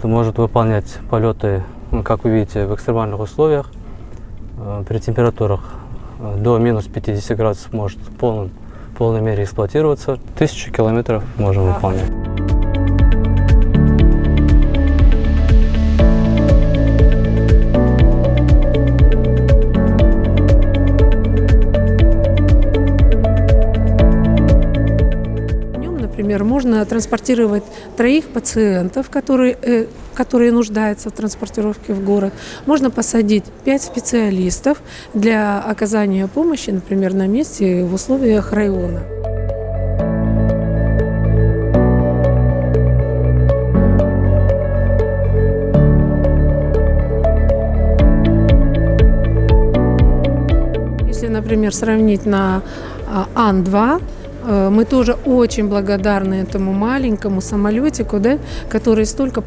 может выполнять полеты, как вы видите, в экстремальных условиях. При температурах до минус 50 градусов может в полной мере эксплуатироваться. 1000 километров можем выполнять. Например, можно транспортировать 3 пациентов, которые нуждаются в транспортировке в город. Можно посадить 5 специалистов для оказания помощи, например, на месте в условиях района. Если, например, сравнить на Ан-2, мы тоже очень благодарны этому маленькому самолетику, да, который стольким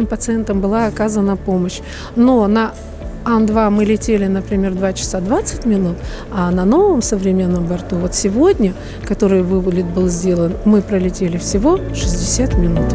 пациентам была оказана помощь. Но на Ан-2 мы летели, например, 2 часа 20 минут, а на новом современном борту, вот сегодня, который вылет был сделан, мы пролетели всего 60 минут.